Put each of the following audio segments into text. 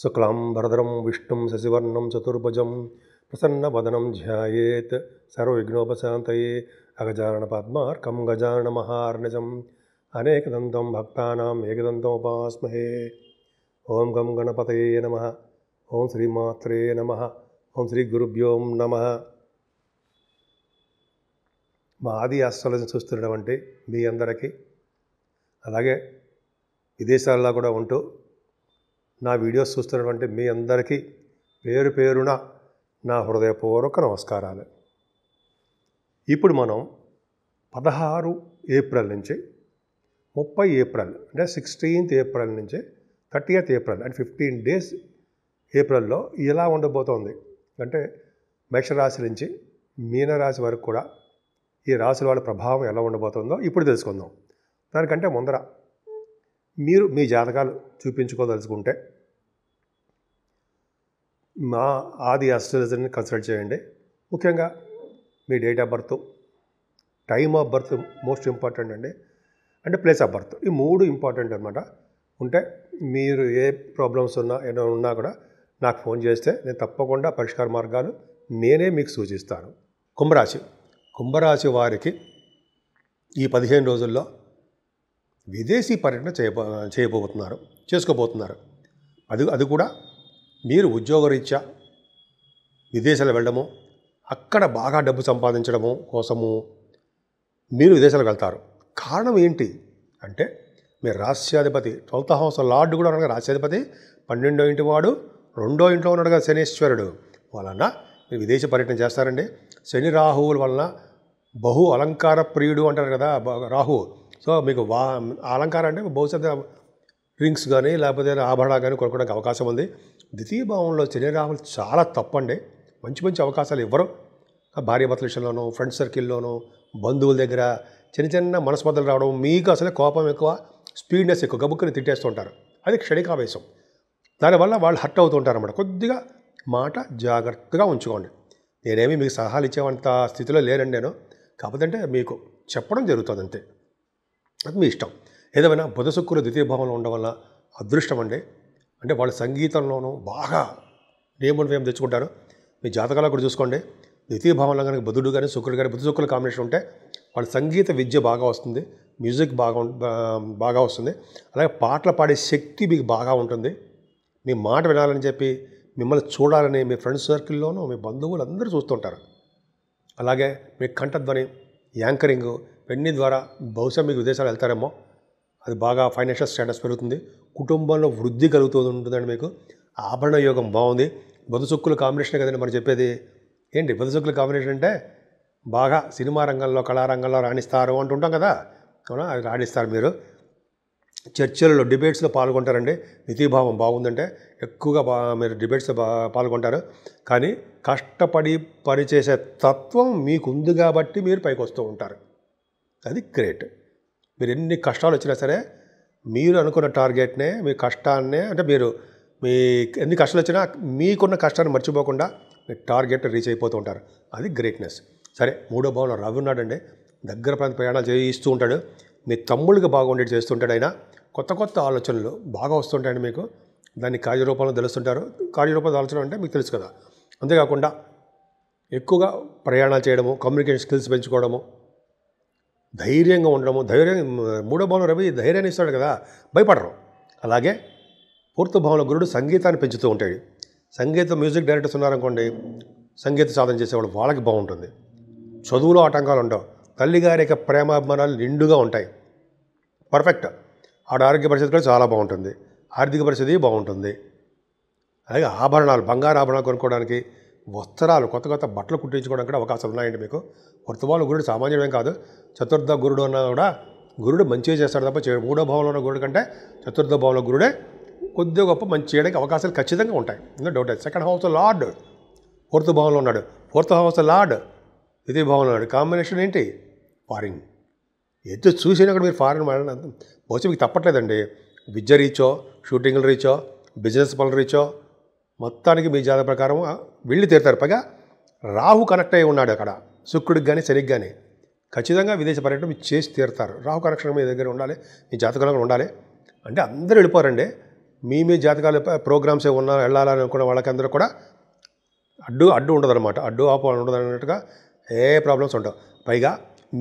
శుక్లాంబరధరం విష్ణుం శశివర్ణం చతుర్భుజం ప్రసన్నవదనం ధ్యాయేత్ సర్వవిఘ్నోపశాంతయే అగజానన పద్మార్కం గజానన మహార్నిజం అనేకదంతం భక్తానాం ఏకదంతముపాస్మహే. ఓం గం గణపతయే నమః. ఓం శ్రీమాత్రే నమః. ఓం శ్రీ గురుభ్యో నమః. మా ఆది ఆస్ట్రాలజీ చూస్తున్నటువంటి మీ అందరికీ, అలాగే విదేశాల్లో కూడా ఉంటూ నా వీడియోస్ చూస్తున్నటువంటి మీ అందరికీ పేరు పేరున నా హృదయపూర్వక నమస్కారాలు. ఇప్పుడు మనం 16 ఏప్రిల్ నుంచి 30 ఏప్రిల్ అంటే 16th ఏప్రిల్ నుంచి 30th ఏప్రిల్ అంటే 15 days ఏప్రిల్లో ఎలా ఉండబోతోంది అంటే మేషరాశి నుంచి మీనరాశి వరకు కూడా ఈ రాశుల వాళ్ళ ప్రభావం ఎలా ఉండబోతుందో ఇప్పుడు తెలుసుకుందాం. దానికంటే ముందర మీరు మీ జాతకాలు చూపించుకోదలుచుకుంటే మా ఆది ఆస్ట్రాలజీని కన్సల్ట్ చేయండి. ముఖ్యంగా మీ date of birth, time of birth most important అండి, అంటే ప్లేస్ ఆఫ్ బర్త్, ఈ 3 ఇంపార్టెంట్ అనమాట. ఉంటే మీరు ఏ ప్రాబ్లమ్స్ ఏమైనా ఉన్నా కూడా నాకు ఫోన్ చేస్తే నేను తప్పకుండా పరిష్కార మార్గాలు నేనే మీకు సూచిస్తాను. కుంభరాశి వారికి ఈ 15 రోజుల్లో విదేశీ పర్యటన చేసుకోబోతున్నారు. అది కూడా మీరు ఉద్యోగరీత్యా విదేశాలు వెళ్ళడము, అక్కడ బాగా డబ్బు సంపాదించడము కోసము మీరు విదేశాలకు వెళ్తారు. కారణం ఏంటి అంటే మీ రాశ్యాధిపతి 12th house లార్డ్ కూడా ఉన్నాడు. రాశ్యాధిపతి 12వ ఇంటి వాడు, 2వ ఇంట్లో ఉన్నాడు కదా శనీశ్వరుడు. వలన మీరు విదేశీ పర్యటన చేస్తారండి. శని రాహువుల వలన బహు అలంకార ప్రియుడు అంటారు కదా రాహువు. సో మీకు అలంకారం అంటే బహుశా రింగ్స్ కానీ లేకపోతే ఆభరణాలు కానీ కొనుక్కోవడానికి అవకాశం ఉంది. ద్వితీయ భావంలో శని రాహువులు చాలా తప్పండి. మంచి అవకాశాలు ఇవ్వరు. భార్యాభర్తల విషయంలోనూ, ఫ్రెండ్ సర్కిల్లోనూ, బంధువుల దగ్గర చిన్న మనస్పర్ధలు రావడం, మీకు అసలే కోపం ఎక్కువ, స్పీడ్నెస్ ఎక్కువ, గబుక్కుని తిట్టేస్తుంటారు. అది క్షణికావేశం. దానివల్ల వాళ్ళు హర్ట్ అవుతుంటారు అన్నమాట. కొద్దిగా మాట జాగ్రత్తగా ఉంచుకోండి. నేనేమి మీకు సలహాలు ఇచ్చేవంత స్థితిలో లేనండి నేను. కాకపోతే మీకు చెప్పడం జరుగుతుంది అంతే. అది మీ ఇష్టం. ఏదేమైనా బుధ శుక్రులు ద్వితీయ భావంలో ఉండడం వల్ల అదృష్టం అండి. అంటే వాళ్ళు సంగీతంలోనూ బాగా నేమ్ తెచ్చుకుంటారు. మీ జాతకాలు కూడా చూసుకోండి. ద్వితీయ భావంలో కనుక బుధుడు కానీ శుక్రుడు కానీ బుధ శుక్రుల కాంబినేషన్ ఉంటే వాళ్ళ సంగీత విద్య బాగా వస్తుంది, మ్యూజిక్ బాగా వస్తుంది. అలాగే పాటలు పాడే శక్తి మీకు బాగా ఉంటుంది. మీ మాట వినాలని చెప్పి మిమ్మల్ని చూడాలని మీ ఫ్రెండ్స్ సర్కిల్లోనూ మీ బంధువులు అందరూ చూస్తుంటారు. అలాగే మీ కంఠధ్వని, యాంకరింగ్ ఇవన్నీ ద్వారా బహుశా మీకు విదేశాలు వెళ్తారేమో. అది బాగా ఫైనాన్షియల్ స్టేటస్ పెరుగుతుంది. కుటుంబంలో వృద్ధి కలుగుతూ ఉంటుందండి. మీకు ఆభరణ యోగం బాగుంది. బుధ శుక్రుల కాంబినేషన్ కదండి మనం చెప్పేది. ఏంటి బుధ శుక్రుల కాంబినేషన్ అంటే బాగా సినిమా రంగంలో, కళారంగంలో రాణిస్తారు అంటుంటాం కదా. అవునా, అది రాణిస్తారు. మీరు చర్చలలో, డిబేట్స్లో పాల్గొంటారండి. ద్వితీయభావం బాగుందంటే ఎక్కువగా మీరు డిబేట్స్లో పాల్గొంటారు. కానీ కష్టపడి పనిచేసే తత్వం మీకు ఉంది కాబట్టి మీరు పైకి వస్తూ ఉంటారు. అది గ్రేట్. మీరు ఎన్ని కష్టాలు వచ్చినా సరే మీరు అనుకున్న టార్గెట్నే, మీ కష్టాన్నే, అంటే మీరు మీ ఎన్ని కష్టాలు వచ్చినా మీకున్న కష్టాన్ని మర్చిపోకుండా మీ టార్గెట్ రీచ్ అయిపోతూ ఉంటారు. అది గ్రేట్నెస్. సరే, 3వ భావంలో రవి ఉన్నాడండి. దగ్గర ప్రాంత ప్రయాణాలు చేయిస్తూ ఉంటాడు. మీ తమ్ముళ్ళకి బాగుండేది చేస్తుంటాడు. ఆయన కొత్త ఆలోచనలు బాగా వస్తుంటాయండి మీకు. దాన్ని కార్యరూపంలో తెలుస్తుంటారు. కార్యరూపంలో ఆలోచన అంటే మీకు తెలుసు కదా. అంతేకాకుండా ఎక్కువగా ప్రయాణాలు చేయడము, కమ్యూనికేషన్ స్కిల్స్ పెంచుకోవడము, ధైర్యంగా ఉండడము. 3వ భావంలో రవి ధైర్యాన్ని ఇస్తాడు కదా, భయపడరు. అలాగే 4th భావంలో గురుడు సంగీతాన్ని పెంచుతూ ఉంటాడు. సంగీత మ్యూజిక్ డైరెక్టర్స్ ఉన్నారనుకోండి, సంగీత సాధన చేసేవాళ్ళు, వాళ్ళకి బాగుంటుంది. చదువులో ఆటంకాలు ఉండవు. తల్లిగారి యొక్క ప్రేమాభిమానాలు నిండుగా ఉంటాయి. పర్ఫెక్ట్. ఆడ ఆరోగ్య పరిస్థితి కూడా చాలా బాగుంటుంది. ఆర్థిక పరిస్థితి బాగుంటుంది. అలాగే ఆభరణాలు, బంగారు ఆభరణాలు కొనుక్కోవడానికి, వస్త్రాలు, కొత్త బట్టలు కుట్టించుకోవడానికి కూడా అవకాశాలు ఉన్నాయండి మీకు. వర్తమాన గురుడు సామాన్యమేం కాదు. చతుర్థ గురుడు అన్నా కూడా గురుడు మంచిగా చేస్తాడు తప్ప 3వ భావంలో ఉన్న గురుడు కంటే 4th భావంలో గురుడే కొద్దిగా గొప్ప మంచి చేయడానికి అవకాశాలు ఖచ్చితంగా ఉంటాయి. ఇందులో డౌట్ లేదు. 2nd house లార్డ్ 4th భావంలో ఉన్నాడు. 4th house లార్డ్ ద్వితీయ భావంలో ఉన్నాడు. కాంబినేషన్ ఏంటి? ఫారిన్. ఎటు చూసినా కూడా మీరు ఫారిన్ బహుశా మీకు తప్పట్లేదండి. విద్య రీచో, షూటింగ్లు రీచో, బిజినెస్ పనులు రీచో, మొత్తానికి మీ జాతక ప్రకారం వెళ్ళి తీరుతారు. పైగా రాహు కనెక్ట్ అయి ఉన్నాడు అక్కడ, శుక్రుడికి కానీ శనికి కానీ. ఖచ్చితంగా విదేశ పర్యటన మీరు చేసి తీరుతారు. రాహు కనెక్షన్ మీ దగ్గర ఉండాలి, మీ జాతకంలో ఉండాలి. అంటే అందరూ వెళ్ళిపోరండి. మీ జాతకాలు ప్రోగ్రామ్స్ ఉన్నా వెళ్ళాలని అనుకున్న వాళ్ళకందరూ కూడా అడ్డు ఉండదన్నమాట. అడ్డు ఆపు ఉండదు అన్నట్టుగా ఏ ప్రాబ్లమ్స్ ఉండవు. పైగా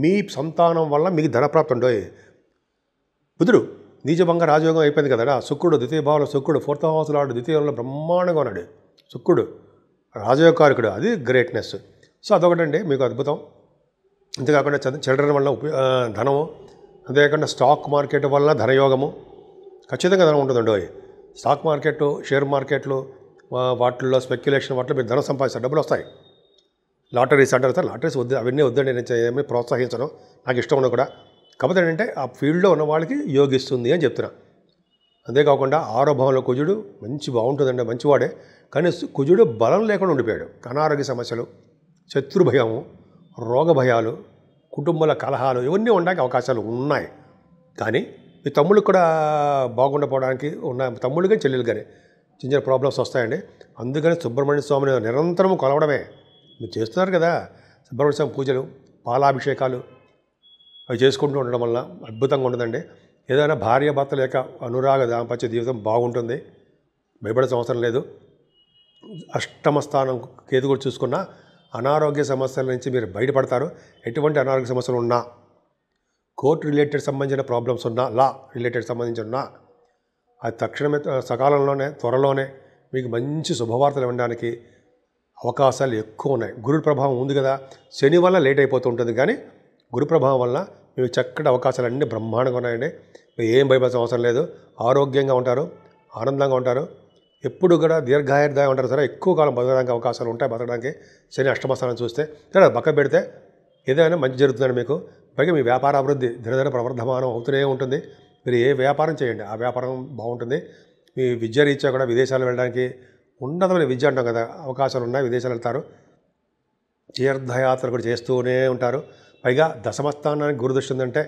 మీ సంతానం వల్ల మీకు ధనప్రాప్తి ఉండవు. బుధుడు నీచభంగ రాజయోగం అయిపోయింది కదా. శుక్రుడు ద్వితీయ భావంలో, శుక్రుడు 4th హౌస్లో ఆడు ద్వితీయంలో బ్రహ్మాండంగా ఉన్నాడు. శుక్రుడు రాజయోగకారకుడు, అది గ్రేట్నెస్. సో అదొకటండి మీకు అద్భుతం. అంతేకాకుండా చిల్డ్రన్ వల్ల ధనము, అంతేకాకుండా స్టాక్ మార్కెట్ వల్ల ధనయోగము, ఖచ్చితంగా ధనం ఉంటుందండి. స్టాక్ మార్కెట్, షేర్ మార్కెట్లు, వాటిల్లో స్పెక్యులేషన్, వాటిలో మీరు ధనం సంపాదిస్తారు, డబ్బులు వస్తాయి. లాటరీస్ అంటారు సార్, లాటరీస్ వద్దు, అవన్నీ వద్దండి, నేను ఏమీ ప్రోత్సహించను, నాకు ఇష్టం ఉన్నా కూడా. కాకపోతే ఏంటంటే ఆ ఫీల్డ్లో ఉన్న వాళ్ళకి యోగిస్తుంది అని చెప్తున్నా. అంతేకాకుండా 6వ భావంలో కుజుడు మంచి బాగుంటుందండి, మంచివాడే. కానీ కుజుడు బలం లేకుండా ఉండిపోయాడు. అనారోగ్య సమస్యలు, శత్రు భయము, రోగ భయాలు, కుటుంబాల కలహాలు ఇవన్నీ ఉండడానికి అవకాశాలు ఉన్నాయి. కానీ మీ తమ్ముళ్ళకి కూడా బాగుండపోవడానికి ఉన్న తమ్ముళ్ళు కానీ చెల్లెలు కానీ చిన్న చిన్న ప్రాబ్లమ్స్ వస్తాయండి. అందుకని సుబ్రహ్మణ్య స్వామిని నిరంతరం కొలవడమే మీరు చేస్తున్నారు కదా. సుబ్రహ్మణ్య స్వామి పూజలు, పాలాభిషేకాలు అవి చేసుకుంటూ ఉండడం వల్ల అద్భుతంగా ఉండదండి. ఏదైనా భార్యాభర్తల యొక్క అనురాగ దాంపత్య జీవితం బాగుంటుంది, భయపడే అవసరం లేదు. అష్టమ స్థానం కేతు కూడా చూసుకున్నా అనారోగ్య సమస్యల నుంచి మీరు బయటపడతారు. ఎటువంటి అనారోగ్య సమస్యలు ఉన్నా, కోర్టు రిలేటెడ్ సంబంధించిన ప్రాబ్లమ్స్ ఉన్నా, లా రిలేటెడ్ సంబంధించి ఉన్నా, అది తక్షణమే సకాలంలోనే త్వరలోనే మీకు మంచి శుభవార్తలు ఇవ్వడానికి అవకాశాలు ఎక్కువ ఉన్నాయి. గురు ప్రభావం ఉంది కదా, శని వల్ల లేట్ అయిపోతూ ఉంటుంది, కానీ గురు ప్రభావం వల్ల మీకు చక్కటి అవకాశాలు అన్నీ బ్రహ్మాండంగా ఉన్నాయండి. మీరు ఏం భయపడాల్సిన అవసరం లేదు. ఆరోగ్యంగా ఉంటారు, ఆనందంగా ఉంటారు, ఎప్పుడు కూడా దీర్ఘాయుర్దాయం ఉంటారు సరే, ఎక్కువ కాలం బతకడానికి అవకాశాలు ఉంటాయి. బతకడానికి శని అష్టమస్థానం చూస్తే సరే పక్క పెడితే ఏదైనా మంచి జరుగుతుందండి మీకు. పైగా మీ వ్యాపార అభివృద్ధి దినదిన ప్రవర్ధమానం అవుతూనే ఉంటుంది. మీరు ఏ వ్యాపారం చేయండి ఆ వ్యాపారం బాగుంటుంది. మీ విద్య రీత్యా కూడా విదేశాలు వెళ్ళడానికి, ఉన్నతమైన విద్య అంటాం కదా, అవకాశాలు ఉన్నాయి, విదేశాలు వెళ్తారు. తీర్థయాత్ర కూడా చేస్తూనే ఉంటారు. పైగా దశమస్థానానికి గురుదృష్టి ఉందంటే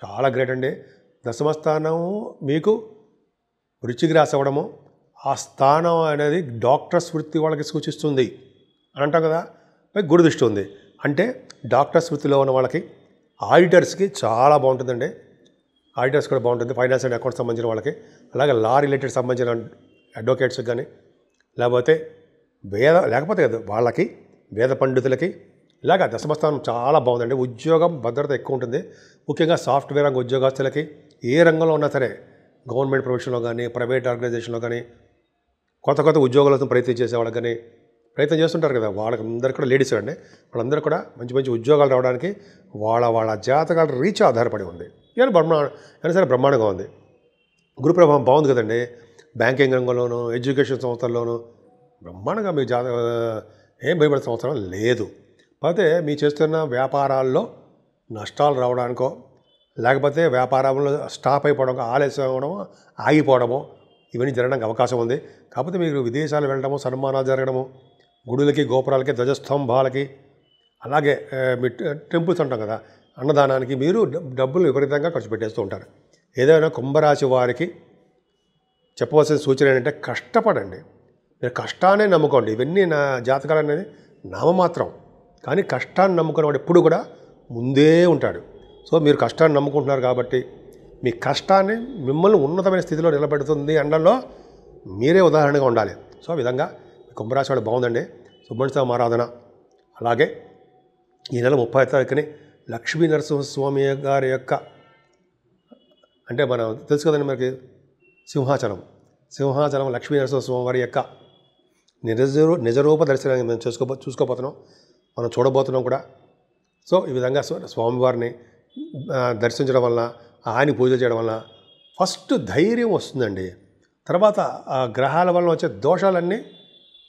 చాలా గ్రేట్ అండి. దశమస్థానం మీకు వృశ్చిక రాశి అవ్వడము, ఆ స్థానం అనేది డాక్టర్స్ వృత్తి వాళ్ళకి సూచిస్తుంది అని అంటాం కదా. పైగా గురుదృష్టి ఉంది అంటే డాక్టర్స్ వృత్తిలో ఉన్న వాళ్ళకి, ఆడిటర్స్కి చాలా బాగుంటుందండి. ఆడిటర్స్ కూడా బాగుంటుంది, ఫైనాన్స్ అండ్ అకౌంట్స్ సంబంధించిన వాళ్ళకి. అలాగే లా రిలేటెడ్ సంబంధించిన అడ్వకేట్స్కి కానీ, లేకపోతే కదా వాళ్ళకి, వేద పండితులకి ఇలాగ దశమస్థానం చాలా బాగుందండి. ఉద్యోగం భద్రత ఎక్కువ ఉంటుంది. ముఖ్యంగా సాఫ్ట్వేర్ రంగ ఉద్యోగస్తులకి ఏ రంగంలో ఉన్నా సరే, గవర్నమెంట్ ప్రొఫెషన్లో కానీ, ప్రైవేట్ ఆర్గనైజేషన్లో కానీ, కొత్త ఉద్యోగాలతో ప్రయత్నం చేసేవాళ్ళకి కానీ ప్రయత్నం చేస్తుంటారు కదా, వాళ్ళందరికీ కూడా లేడీస్ అండి, వాళ్ళందరూ కూడా మంచి మంచి ఉద్యోగాలు రావడానికి వాళ్ళ జాతకాల రీచ్ ఆధారపడి ఉంది. అయినా సరే బ్రహ్మాండంగా ఉంది. గురు ప్రభావం బాగుంది కదండి. బ్యాంకింగ్ రంగంలోనూ, ఎడ్యుకేషన్ సంస్థల్లోనూ బ్రహ్మాండంగా మీ ఏం భయపడే అవసరం లేదు. కాకపోతే మీ చేస్తున్న వ్యాపారాల్లో నష్టాలు రావడానికో, లేకపోతే వ్యాపారంలో స్టాప్ అయిపోవడం, ఆలస్యం అవ్వడమో, ఆగిపోవడమో ఇవన్నీ జరగడానికి అవకాశం ఉంది. కాకపోతే మీరు విదేశాలు వెళ్ళడము, సన్మానాలు జరగడము, గుడులకి, గోపురాలకి, ధ్వజస్తంభాలకి, అలాగే మీ టెంపుల్స్ అంటాం కదా, అన్నదానానికి మీరు డబ్బులు విపరీతంగా ఖర్చు పెట్టేస్తూ ఉంటారు. ఏదైనా కుంభరాశి వారికి చెప్పవలసిన సూచన ఏంటంటే కష్టపడండి. మీరు కష్టాన్ని నమ్ముకోండి. ఇవన్నీ నా జాతకాలు అనేది నామమాత్రం, కానీ కష్టాన్ని నమ్ముకునేవాడు ఎప్పుడు కూడా ముందే ఉంటాడు. సో మీరు కష్టాన్ని నమ్ముకుంటున్నారు కాబట్టి మీ కష్టాన్ని మిమ్మల్ని ఉన్నతమైన స్థితిలో నిలబెడుతుంది అనడంలో మీరే ఉదాహరణగా ఉండాలి. సో ఆ విధంగా కుంభరాశి వాడు బాగుందండి. సుబ్రహ్మణ్య స్వామి ఆరాధన, అలాగే ఈ నెల 30వ తారీఖుని లక్ష్మీ నరసింహస్వామి గారి యొక్క, అంటే మనం తెలుసు కదండి మనకి, సింహాచలం లక్ష్మీ నరసింహస్వామి వారి యొక్క నిజరూప దర్శనాన్ని మేము చూసుకోబోతున్నాం, మనం చూడబోతున్నాం కూడా. సో ఈ విధంగా స్వామివారిని దర్శించడం వల్ల, ఆయన పూజలు చేయడం వల్ల ఫస్ట్ ధైర్యం వస్తుందండి. తర్వాత ఆ గ్రహాల వల్ల వచ్చే దోషాలన్నీ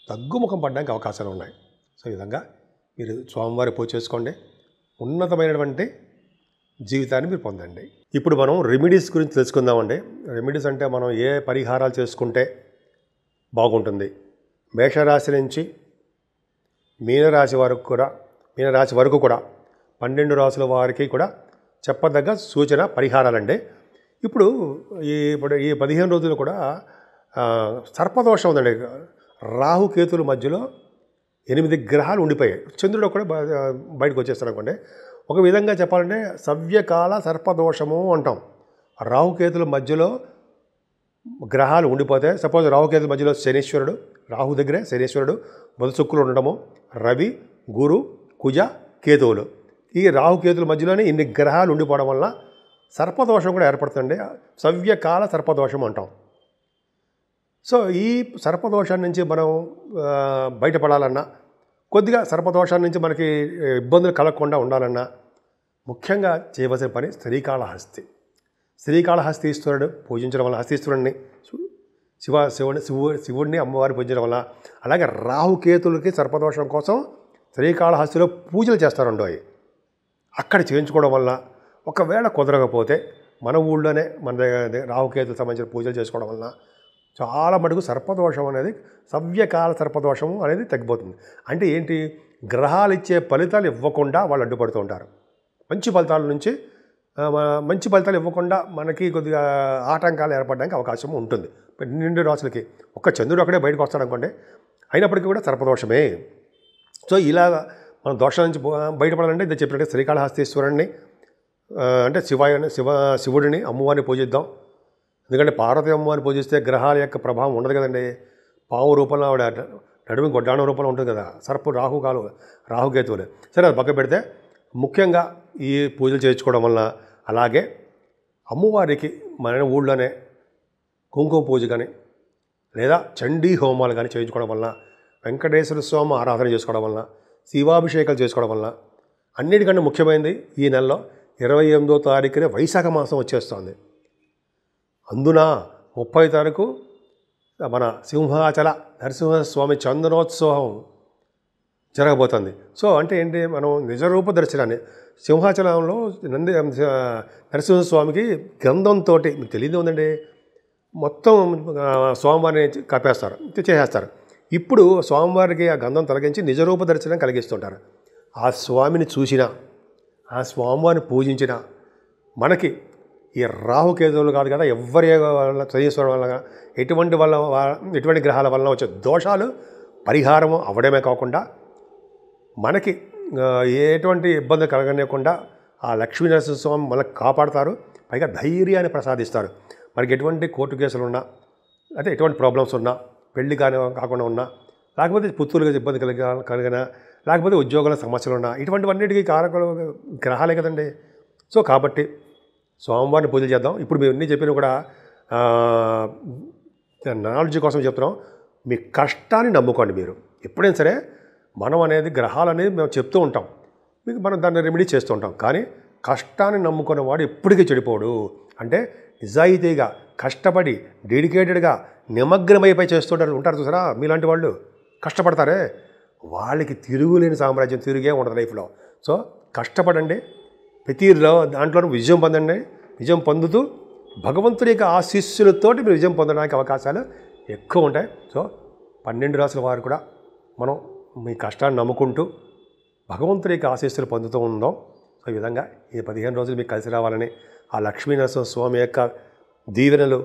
తగ్గుముఖం పడడానికి అవకాశాలు ఉన్నాయి. సో ఈ విధంగా మీరు స్వామివారి పూజ చేసుకోండి, ఉన్నతమైనటువంటి జీవితాన్ని మీరు పొందండి. ఇప్పుడు మనం రెమెడీస్ గురించి తెలుసుకుందామండి. రెమెడీస్ అంటే మనం ఏ పరిహారాలు చేసుకుంటే బాగుంటుంది. మేషరాశి నుంచి మీనరాశి వరకు కూడా 12 రాశుల వారికి కూడా చెప్పదగ్గ సూచన పరిహారాలండి. ఇప్పుడు ఈ 15 రోజులు కూడా సర్పదోషం ఉందండి. రాహుకేతుల మధ్యలో 8 గ్రహాలు ఉండిపోయాయి. చంద్రుడు కూడా బయటకు వచ్చేస్తారు అనుకోండి. ఒక విధంగా చెప్పాలంటే సవ్యకాల సర్పదోషము అంటాం. రాహుకేతుల మధ్యలో గ్రహాలు ఉండిపోతే, సపోజ్ రాహుకేతు మధ్యలో శనీశ్వరుడు, రాహు దగ్గరే శనీశ్వరుడు, బుధ శుక్రులు ఉండడము, రవి, గురు, కుజ, కేతువులు, ఈ రాహుకేతుల మధ్యలోనే ఇన్ని గ్రహాలు ఉండిపోవడం వల్ల సర్పదోషం కూడా ఏర్పడుతుంది. సవ్యకాల సర్పదోషం అంటాం. సో ఈ సర్పదోషం నుంచి మనం బయటపడాలన్నా, కొద్దిగా సర్పదోషం నుంచి మనకి ఇబ్బందులు కలగకుండా ఉండాలన్నా ముఖ్యంగా చేయవలసిన పని శ్రీకాళహస్తి. శ్రీకాళహస్తీశ్వరుడు పూజించడం వల్ల, హస్తీశ్వరుడిని శివుడిని అమ్మవారిని పూజించడం వల్ల, అలాగే రాహుకేతులకి సర్పదోషం కోసం శ్రీకాళహస్తిలో పూజలు చేస్తారండో. అక్కడ చేయించుకోవడం వల్ల ఒకవేళ కుదరకపోతే మన ఊళ్ళోనే మన రాహుకేతులకు సంబంధించిన పూజలు చేసుకోవడం వల్ల చాలా మటుకు సర్పదోషం అనేది, సవ్యకాల సర్పదోషము అనేది తగ్గిపోతుంది. అంటే ఏంటి, గ్రహాలు ఇచ్చే ఫలితాలు ఇవ్వకుండా వాళ్ళు అడ్డుపడుతూ ఉంటారు. మంచి ఫలితాలు ఇవ్వకుండా మనకి కొద్దిగా ఆటంకాలు ఏర్పడడానికి అవకాశం ఉంటుంది. 12 రాసులకి ఒక్క చంద్రుడు అక్కడే బయటకు వస్తాడు అనుకోండి, అయినప్పటికీ కూడా సర్పదోషమే. సో ఇలా మనం దోషాల నుంచి బయటపడాలంటే ఇది చెప్పినట్టు శ్రీకాళహస్తీశ్వరుడిని అంటే శివుడిని అమ్మవారిని పూజిద్దాం. ఎందుకంటే పార్వతీ అమ్మవారిని పూజిస్తే గ్రహాల యొక్క ప్రభావం ఉండదు కదండి. పాము రూపంలో ఆవిడ నడుము గొడ్డాణం రూపంలో ఉంటుంది కదా, సర్పు రాహుకేతువులు. సరే, అది పక్క పెడితే ముఖ్యంగా ఈ పూజలు చేయించుకోవడం వల్ల, అలాగే అమ్మవారికి మన ఊళ్ళోనే కుంకుమ పూజ కానీ లేదా చండీ హోమాలు కానీ చేయించుకోవడం వల్ల, వెంకటేశ్వర స్వామి ఆరాధన చేసుకోవడం వల్ల, శివాభిషేకాలు చేసుకోవడం వల్ల, అన్నిటికంటే ముఖ్యమైనది ఈ నెలలో 28వ తారీఖున వైశాఖ మాసం వచ్చేస్తుంది. అందున 30వ తారీఖు మన సింహాచల నరసింహస్వామి చందనోత్సవం జరగబోతుంది. సో అంటే ఏంటి, మనం నిజరూప దర్శనాన్ని సింహాచలంలో నరసింహస్వామికి గంధంతో, మీకు తెలియదు ఉందండి, మొత్తం స్వామివారిని కప్పేస్తారు, చేసేస్తారు. ఇప్పుడు స్వామివారికి ఆ గంధం తొలగించి నిజరూప దర్శనం కలిగిస్తుంటారు. ఆ స్వామిని చూసినా, ఆ స్వామివారిని పూజించిన మనకి ఈ రాహుకేతువులు కాదు కదా, ఎవరి వల్ల శనీశ్వరం వల్ల ఎటువంటి గ్రహాల వల్ల వచ్చే దోషాలు పరిహారం అవ్వడమే కాకుండా మనకి ఎటువంటి ఇబ్బంది కలగనివ్వకుండా ఆ లక్ష్మీనరసింహస్వామి మనకు కాపాడతారు. పైగా ధైర్యాన్ని ప్రసాదిస్తారు. మనకి ఎటువంటి కోర్టు కేసులు ఉన్నా, అంటే ఎటువంటి ప్రాబ్లమ్స్ ఉన్నా, పెళ్లి కాకుండా ఉన్నా, లేకపోతే పుత్తూరుగా ఇబ్బంది కలిగినా, లేకపోతే ఉద్యోగాల సమస్యలు ఉన్నా, ఇటువంటివన్నిటికీ కారకులు గ్రహాలే కదండి. సో కాబట్టి స్వామివారిని పూజలు చేద్దాం. ఇప్పుడు మేము అన్నీ చెప్పినా కూడా నాలెడ్జ్ కోసం చెప్తున్నాం. మీ కష్టాన్ని నమ్ముకోండి. మీరు ఎప్పుడైనా సరే మనం అనేది గ్రహాలు అనేది మేము చెప్తూ ఉంటాం, మీకు మనం దాన్ని రెమెడీ చేస్తూ ఉంటాం. కానీ కష్టాన్ని నమ్ముకున్న వాడు ఎప్పటికీ చెడిపోడు. అంటే నిజాయితీగా కష్టపడి డెడికేటెడ్గా నిమగ్నమైపోయి చేస్తుంటారు ఉంటారు చూసారా, మీలాంటి వాళ్ళు కష్టపడతారే, వాళ్ళకి తిరుగులేని సామ్రాజ్యం, తిరిగే ఉండదు లైఫ్లో. సో కష్టపడండి, ప్రతి దాంట్లోనూ విజయం పొందండి. విజయం పొందుతూ భగవంతుడి యొక్క ఆశీస్సులతోటి మీరు విజయం పొందడానికి అవకాశాలు ఎక్కువ ఉంటాయి. సో 12 రాసుల వారు కూడా మనం మీ కష్టాన్ని నమ్ముకుంటూ భగవంతుడి యొక్క ఆశీస్సులు పొందుతూ ఉందాం. సో ఈ విధంగా ఈ 15 రోజులు మీకు కలిసి రావాలని, ఆ లక్ష్మీనరసింహ స్వామి యొక్క దీవెనలు,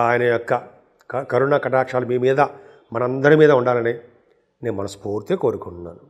ఆయన యొక్క కరుణ కటాక్షాలు మీ మీద, మనందరి మీద ఉండాలని నేను మనస్ఫూర్తిగా కోరుకుంటున్నాను.